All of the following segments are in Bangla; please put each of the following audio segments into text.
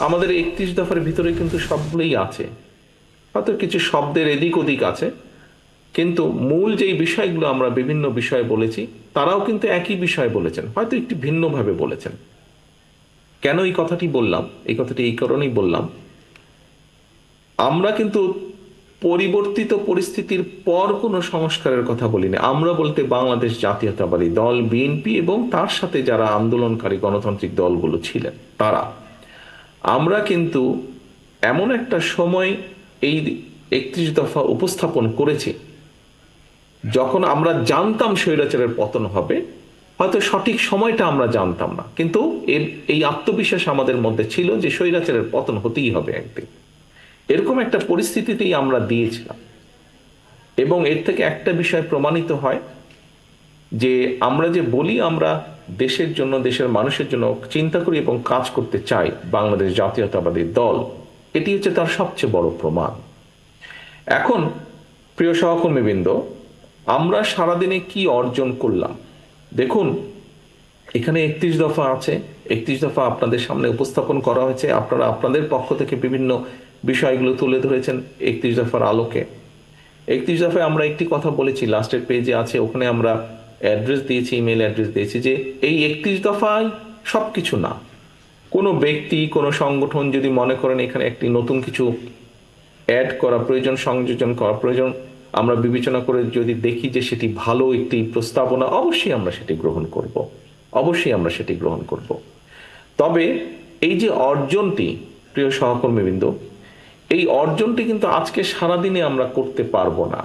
আমাদের 31 দফার ভিতরে কিন্তু সবগুলোই আছে, হয়তো কিছু শব্দের এদিক ওদিক আছে, কিন্তু মূল যেই বিষয়গুলো আমরা বিভিন্ন বিষয়ে বলেছি, তারাও কিন্তু একই বিষয় বলেছেন, হয়তো একটু ভিন্নভাবে বলেছেন। কেন এই কথাটি বললাম? এই কথাটি এই কারণেই বললাম, আমরা কিন্তু পরিবর্তিত পরিস্থিতির পর কোনো সংস্কারের কথা বলিনি। আমরা বলতে বাংলাদেশ জাতীয়তাবাদী দল বিএনপি এবং তার সাথে যারা আন্দোলনকারী গণতান্ত্রিক দলগুলো ছিলেন তারা, আমরা কিন্তু এমন একটা সময় এই 31 দফা উপস্থাপন করেছি যখন আমরা জানতাম স্বৈরাচারের পতন হবে, হয়তো সঠিক সময়টা আমরা জানতাম না, কিন্তু এই আত্মবিশ্বাস আমাদের মধ্যে ছিল যে স্বৈরাচারের পতন হতেই হবে একদিন। এরকম একটা পরিস্থিতিতেই আমরা দিয়েছিলাম। এবং এর থেকে একটা বিষয় প্রমাণিত হয় যে আমরা যে বলি আমরা দেশের জন্য, দেশের মানুষের জন্য চিন্তা করি এবং কাজ করতে চাই, বাংলাদেশ জাতীয়তাবাদী দল, এটি হচ্ছে তার সবচেয়ে বড় প্রমাণ। এখন প্রিয় সহকর্মীবৃন্দ, আমরা সারাদিনে কি অর্জন করলাম দেখুন। এখানে 31 দফা আছে, 31 দফা আপনাদের সামনে উপস্থাপন করা হয়েছে, আপনারা আপনাদের পক্ষ থেকে বিভিন্ন বিষয়গুলো তুলে ধরেছেন 31 দফার আলোকে। 31 দফায় আমরা একটি কথা বলেছি, লাস্টের পেজে আছে, ওখানে আমরা অ্যাড্রেস দিয়েছি, ইমেল অ্যাড্রেস দিয়েছি, যে এই 31 দফায় সবকিছু না। কোনো ব্যক্তি, কোনো সংগঠন যদি মনে করেন এখানে একটি নতুন কিছু অ্যাড করা প্রয়োজন, সংযোজন করা প্রয়োজন, আমরা বিবেচনা করে যদি দেখি যে সেটি ভালো একটি প্রস্তাবনা, অবশ্যই আমরা সেটি গ্রহণ করব, অবশ্যই আমরা সেটি গ্রহণ করব। তবে এই যে অর্জনটি, প্রিয় সহকর্মীবৃন্দ, এই অর্জনটি কিন্তু আজকে সারাদিনে আমরা করতে পারবো না।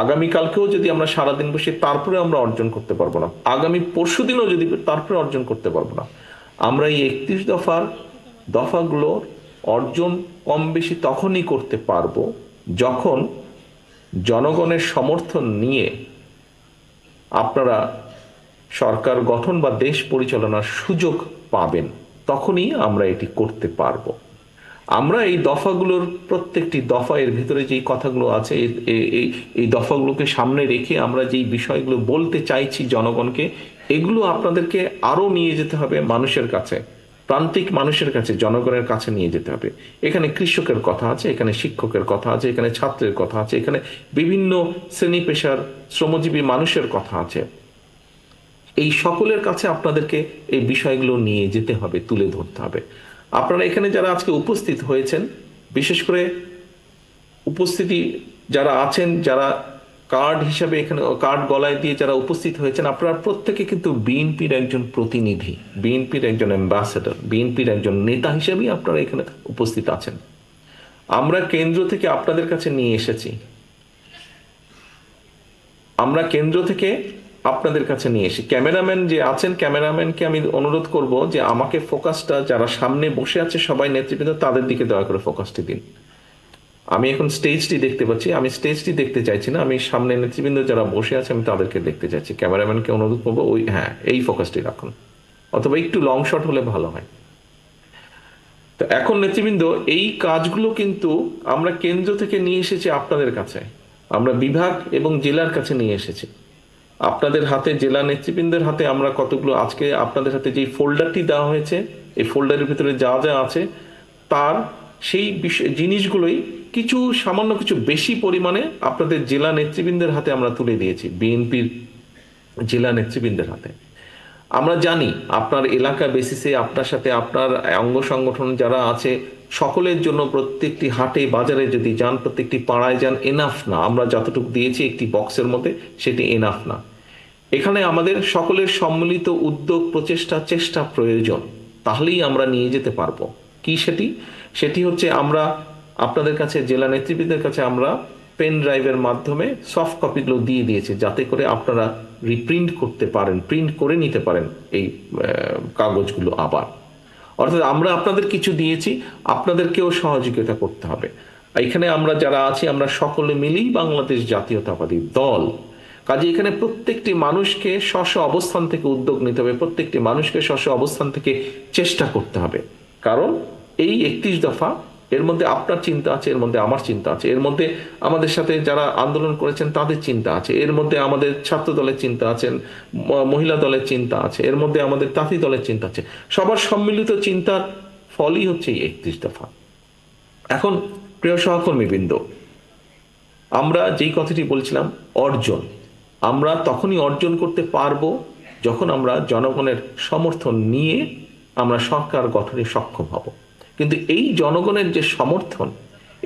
আগামীকালকেও যদি আমরা সারাদিন বসে তারপরে আমরা অর্জন করতে পারবো না, আগামী পরশুদিনও যদি তারপরে অর্জন করতে পারবো না। আমরা এই 31 দফাগুলোর অর্জন কম বেশি তখনই করতে পারবো যখন জনগণের সমর্থন নিয়ে আপনারা সরকার গঠন বা দেশ পরিচালনার সুযোগ পাবেন, তখনই আমরা এটি করতে পারবো। আমরা এই দফাগুলোর প্রত্যেকটি দফা, এর ভিতরে যেই কথাগুলো আছে, এই দফাগুলোকে সামনে রেখে আমরা যেই বিষয়গুলো বলতে চাইছি জনগণকে, এগুলো আপনাদেরকে আরো নিয়ে যেতে হবে মানুষের কাছে, প্রান্তিক মানুষের কাছে, জনগণের কাছে নিয়ে যেতে হবে। এখানে কৃষকের কথা আছে, এখানে শিক্ষকের কথা আছে, এখানে ছাত্রের কথা আছে, এখানে বিভিন্ন শ্রেণী পেশার শ্রমজীবী মানুষের কথা আছে। এই সকলের কাছে আপনাদেরকে এই বিষয়গুলো নিয়ে যেতে হবে, তুলে ধরতে হবে। আপনারা এখানে যারা আজকে উপস্থিত হয়েছেন, বিশেষ করে উপস্থিতি যারা আছেন, যারা কার্ড হিসাবে এখানে কার্ড গলায় দিয়ে যারা উপস্থিত হয়েছেন, আপনারা প্রত্যেকে কিন্তু বিএনপির একজন প্রতিনিধি, বিএনপির একজন অ্যাম্বাসেডর, বিএনপির একজন নেতা হিসেবেই আপনারা এখানে উপস্থিত আছেন। আমরা কেন্দ্র থেকে আপনাদের কাছে নিয়ে এসেছি, আমরা কেন্দ্র থেকে আপনাদের কাছে নিয়ে এসে, ক্যামেরাম্যান যে আছেন, ক্যামেরাম্যানকে আমি অনুরোধ করব যে আমাকে ফোকাসটা, যারা সামনে বসে আছে সবাই নেতৃবৃন্দ, তাদের দিকে দয়া করে ফোকাসটি দিন। আমি এখন স্টেজটি দেখতে পাচ্ছি, আমি স্টেজটি দেখতে চাইছি না, আমি সামনে নেতৃবৃন্দ যারা বসে আছে আমি তাদেরকে দেখতে চাইছি। ক্যামেরাম্যানকে অনুরোধ করবো ওই, হ্যাঁ, এই ফোকাসটি রাখুন, অথবা একটু লং শট হলে ভালো হয়। তো এখন নেতৃবৃন্দ, এই কাজগুলো কিন্তু আমরা কেন্দ্র থেকে নিয়ে এসেছি আপনাদের কাছে, আমরা বিভাগ এবং জেলার কাছে নিয়ে এসেছি আপনাদের হাতে, জেলা নেতৃবৃন্দের হাতে। আমরা কতগুলো আজকে আপনাদের হাতে যে ফোল্ডারটি দেওয়া হয়েছে, এই ফোল্ডারের ভিতরে যা যা আছে তার সেই জিনিসগুলোই কিছু সামান্য কিছু বেশি পরিমাণে আপনাদের জেলা নেতৃবৃন্দের হাতে আমরা তুলে দিয়েছি, বিএনপির জেলা নেতৃবৃন্দের হাতে। আমরা জানি আপনার এলাকা বেসিসে আপনার সাথে আপনার অঙ্গ সংগঠন যারা আছে সকলের জন্য প্রত্যেকটি হাটে বাজারে যদি যান, প্রত্যেকটি পাড়ায় যান, এনাফ না। আমরা যতটুকু দিয়েছি একটি বক্সের মধ্যে, সেটি এনাফ না। এখানে আমাদের সকলের সম্মিলিত উদ্যোগ, প্রচেষ্টা, চেষ্টা প্রয়োজন, তাহলেই আমরা নিয়ে যেতে পারবো। কি সেটি? সেটি হচ্ছে আমরা আপনাদের কাছে, জেলা নেতৃবৃন্দের কাছে আমরা পেন ড্রাইভের মাধ্যমে সফট কপিগুলো দিয়ে দিয়েছি, যাতে করে আপনারা রিপ্রিন্ট করতে পারেন, প্রিন্ট করে নিতে পারেন এই কাগজগুলো আবার। অর্থাৎ আমরা আপনাদের কিছু দিয়েছি, আপনাদেরকেও সহযোগিতা করতে হবে। এখানে আমরা যারা আছি আমরা সকলে মিলেই বাংলাদেশ জাতীয়তাবাদী দল। কাজে এখানে প্রত্যেকটি মানুষকে স্ব অবস্থান থেকে উদ্যোগ নিতে হবে, প্রত্যেকটি মানুষকে স্ব অবস্থান থেকে চেষ্টা করতে হবে। কারণ এই 31 দফা, এর মধ্যে আপনার চিন্তা আছে, এর মধ্যে আমার চিন্তা আছে, এর মধ্যে আমাদের সাথে যারা আন্দোলন করেছেন তাদের চিন্তা আছে, এর মধ্যে আমাদের ছাত্র দলের চিন্তা আছেন, মহিলা দলের চিন্তা আছে, এর মধ্যে আমাদের তাঁতি দলের চিন্তা আছে। সবার সম্মিলিত চিন্তার ফলই হচ্ছে এই 31 দফা। এখন প্রিয় সহকর্মীবৃন্দ, আমরা যেই কথাটি বলছিলাম, অর্জন আমরা তখনই অর্জন করতে পারবো যখন আমরা জনগণের সমর্থন নিয়ে আমরা সরকার গঠনে সক্ষম হব। কিন্তু এই জনগণের যে সমর্থন,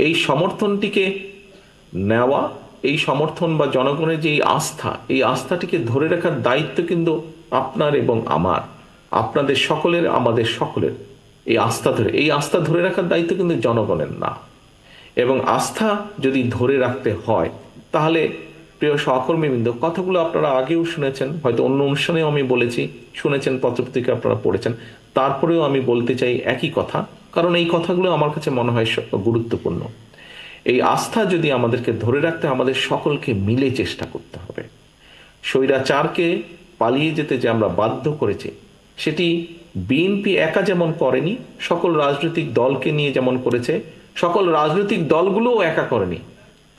এই সমর্থনটিকে নেওয়া, এই সমর্থন বা জনগণের যে আস্থা, এই আস্থাটিকে ধরে রাখার দায়িত্ব কিন্তু আপনার এবং আমার, আপনাদের সকলের, আমাদের সকলের। এই আস্থা ধরে রাখার দায়িত্ব কিন্তু জনগণের না। এবং আস্থা যদি ধরে রাখতে হয়, তাহলে প্রিয় সহকর্মীবৃন্দ, কথাগুলো আপনারা আগেও শুনেছেন, হয়তো অন্য অনুষ্ঠানেও আমি বলেছি, শুনেছেন, পত্রপত্রিকা আপনারা পড়েছেন, তারপরেও আমি বলতে চাই একই কথা, কারণ এই কথাগুলো আমার কাছে মনে হয় গুরুত্বপূর্ণ। এই আস্থা যদি আমাদেরকে ধরে রাখতে, আমাদের সকলকে মিলে চেষ্টা করতে হবে। স্বৈরাচারকে পালিয়ে যেতে যে আমরা বাধ্য করেছি, সেটি বিএনপি একা যেমন করেনি, সকল রাজনৈতিক দলকে নিয়ে যেমন করেছে, সকল রাজনৈতিক দলগুলোও একা করেনি।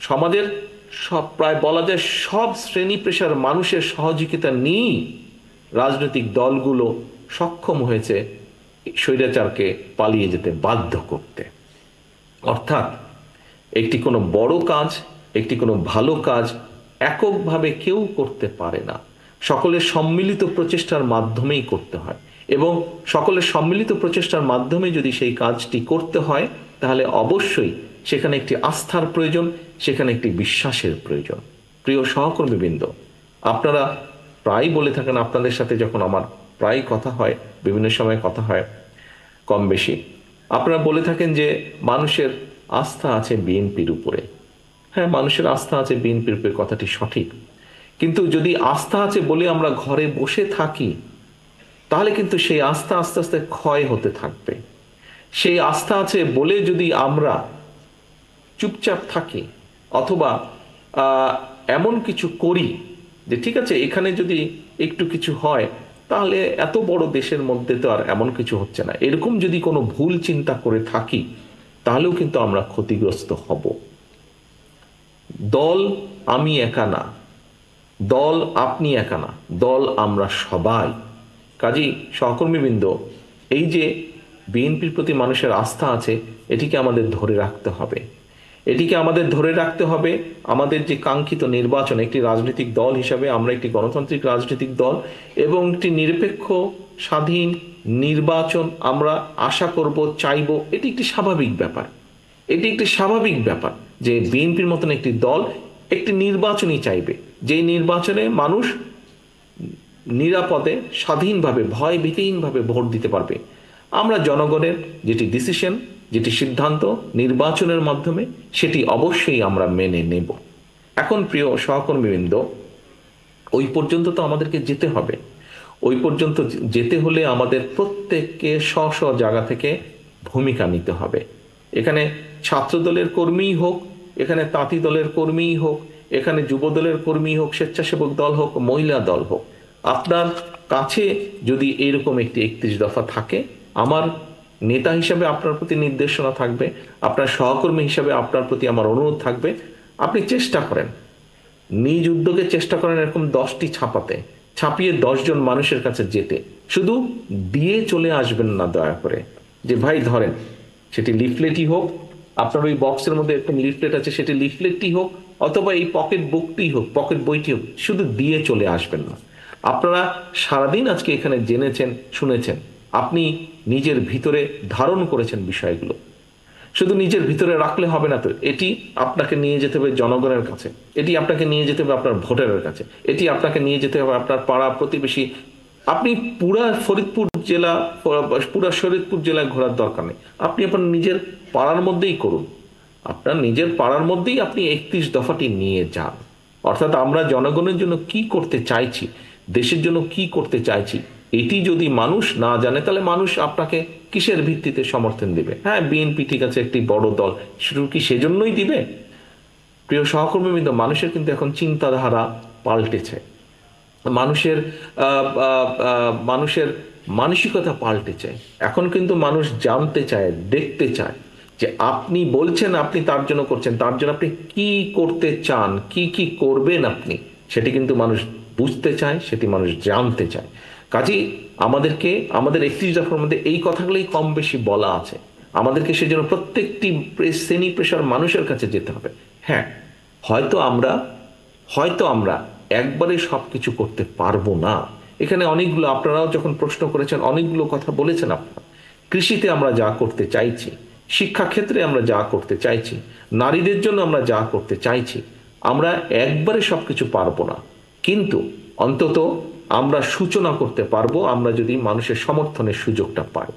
সমাজের সব, প্রায় বলা যায় সব শ্রেণী পেশার মানুষের সহযোগিতা নিয়েই রাজনৈতিক দলগুলো সক্ষম হয়েছে স্বৈরাচারকে পালিয়ে যেতে বাধ্য করতে। অর্থাৎ একটি কোনো বড় কাজ, একটি কোনো ভালো কাজ এককভাবে কেউ করতে পারে না, সকলের সম্মিলিত প্রচেষ্টার মাধ্যমেই করতে হয়। এবং সকলের সম্মিলিত প্রচেষ্টার মাধ্যমে যদি সেই কাজটি করতে হয়, তাহলে অবশ্যই সেখানে একটি আস্থার প্রয়োজন, সেখানে একটি বিশ্বাসের প্রয়োজন। প্রিয় সহকর্মীবৃন্দ, আপনারা প্রায় বলে থাকেন, আপনাদের সাথে যখন আমার প্রায় কথা হয়, বিভিন্ন সময় কথা হয় কম বেশি, আপনারা বলে থাকেন যে মানুষের আস্থা আছে বিএনপির উপরে। হ্যাঁ, মানুষের আস্থা আছে বিএনপির উপরে, কথাটি সঠিক। কিন্তু যদি আস্থা আছে বলে আমরা ঘরে বসে থাকি, তাহলে কিন্তু সেই আস্থা আস্তে আস্তে ক্ষয় হতে থাকবে। সেই আস্থা আছে বলে যদি আমরা চুপচাপ থাকি, অথবা এমন কিছু করি যে ঠিক আছে, এখানে যদি একটু কিছু হয়, তাহলে এত বড় দেশের মধ্যে তো আর এমন কিছু হচ্ছে না, এরকম যদি কোনো ভুল চিন্তা করে থাকি, তাহলেও কিন্তু আমরা ক্ষতিগ্রস্ত হব। দল আমি একা না, দল আপনি একা না, দল আমরা সবাই। কাজেই সহকর্মীবৃন্দ, এই যে বিএনপির প্রতি মানুষের আস্থা আছে, এটিকে আমাদের ধরে রাখতে হবে। এটিকে আমাদের ধরে রাখতে হবে। আমাদের যে কাঙ্ক্ষিত নির্বাচন, একটি রাজনৈতিক দল হিসাবে আমরা একটি গণতান্ত্রিক রাজনৈতিক দল, এবং একটি নিরপেক্ষ স্বাধীন নির্বাচন আমরা আশা করব, চাইব। এটি একটি স্বাভাবিক ব্যাপার, এটি একটি স্বাভাবিক ব্যাপার যে বিএনপির মতন একটি দল একটি নির্বাচনই চাইবে, যে নির্বাচনে মানুষ নিরাপদে, স্বাধীনভাবে, ভয় ভীতিহীনভাবে ভোট দিতে পারবে। আমরা জনগণের যেটি ডিসিশন, যেটি সিদ্ধান্ত নির্বাচনের মাধ্যমে, সেটি অবশ্যই আমরা মেনে নেব। এখন প্রিয় সহকর্মীবৃন্দ, ওই পর্যন্ত তো আমাদেরকে যেতে হবে। ওই পর্যন্ত যেতে হলে আমাদের প্রত্যেককে স্ব স্ব জায়গা থেকে ভূমিকা নিতে হবে। এখানে ছাত্র দলের কর্মীই হোক, এখানে তাঁতি দলের কর্মীই হোক, এখানে যুব দলের কর্মী হোক, স্বেচ্ছাসেবক দল হোক, মহিলা দল হোক, আপনার কাছে যদি এরকম একটি 31 দফা থাকে, আমার নেতা হিসাবে আপনার প্রতি নির্দেশনা থাকবে, আপনার সহকর্মী হিসাবে আপনার প্রতি আমার অনুরোধ থাকবে, আপনি চেষ্টা করেন, নিজ উদ্যোগে চেষ্টা করেন এরকম 10টি ছাপিয়ে 10 জন মানুষের কাছে যেতে। শুধু দিয়ে চলে আসবেন না দয়া করে, যে ভাই ধরেন, সেটি লিফলেটই হোক, আপনার ওই বক্সের মধ্যে একটা লিফলেট আছে, সেটি লিফলেটটি হোক, অথবা এই পকেট বুকটি হোক, পকেট বইটি হোক, শুধু দিয়ে চলে আসবেন না। আপনারা সারাদিন আজকে এখানে জেনেছেন, শুনেছেন, আপনি নিজের ভিতরে ধারণ করেছেন বিষয়গুলো। শুধু নিজের ভিতরে রাখলে হবে না তো, এটি আপনাকে নিয়ে যেতে হবে জনগণের কাছে, এটি আপনাকে নিয়ে যেতে হবে আপনার ভোটারের কাছে, এটি আপনাকে নিয়ে যেতে হবে আপনার পাড়া প্রতিবেশী। আপনি পুরা শরীয়তপুর জেলায় ঘোরার দরকার নেই, আপনি আপনার নিজের পাড়ার মধ্যেই করুন। আপনার নিজের পাড়ার মধ্যেই আপনি 31 দফাটি নিয়ে যান। অর্থাৎ আমরা জনগণের জন্য কি করতে চাইছি, দেশের জন্য কি করতে চাইছি, এটি যদি মানুষ না জানে, তাহলে মানুষ আপনাকে কিসের ভিত্তিতে সমর্থন দিবে? হ্যাঁ, বিএনপি ঠিক আছে, একটি বড় দল, শুধু কি সেজন্যই দিবে? প্রিয় সহকর্মীবৃন্দ, মানুষের কিন্তু এখন চিন্তাধারা পাল্টেছে, মানুষের মানুষের মানসিকতা পাল্টেছে। এখন কিন্তু মানুষ জানতে চায়, দেখতে চায় যে আপনি বলছেন আপনি তার জন্য করছেন, তার জন্য আপনি কি করতে চান, কি কি করবেন আপনি, সেটি কিন্তু মানুষ বুঝতে চায়, সেটি মানুষ জানতে চায়। কাজেই আমাদেরকে আমাদের 31 দফার মধ্যে এই কথাগুলোই কম বেশি বলা আছে। আমাদেরকে সেজন্য প্রত্যেকটি শ্রেণী পেশার মানুষের কাছে যেতে হবে। হ্যাঁ, হয়তো আমরা হয়তো আমরা একবারে সবকিছু করতে পারবো না। এখানে অনেকগুলো, আপনারাও যখন প্রশ্ন করেছেন অনেকগুলো কথা বলেছেন আপনারা। কৃষিতে আমরা যা করতে চাইছি, শিক্ষাক্ষেত্রে আমরা যা করতে চাইছি, নারীদের জন্য আমরা যা করতে চাইছি, আমরা একবারে সবকিছু পারবো না। কিন্তু অন্তত আমরা সূচনা করতে পারবো, আমরা যদি মানুষের সমর্থনের সুযোগটা পাই।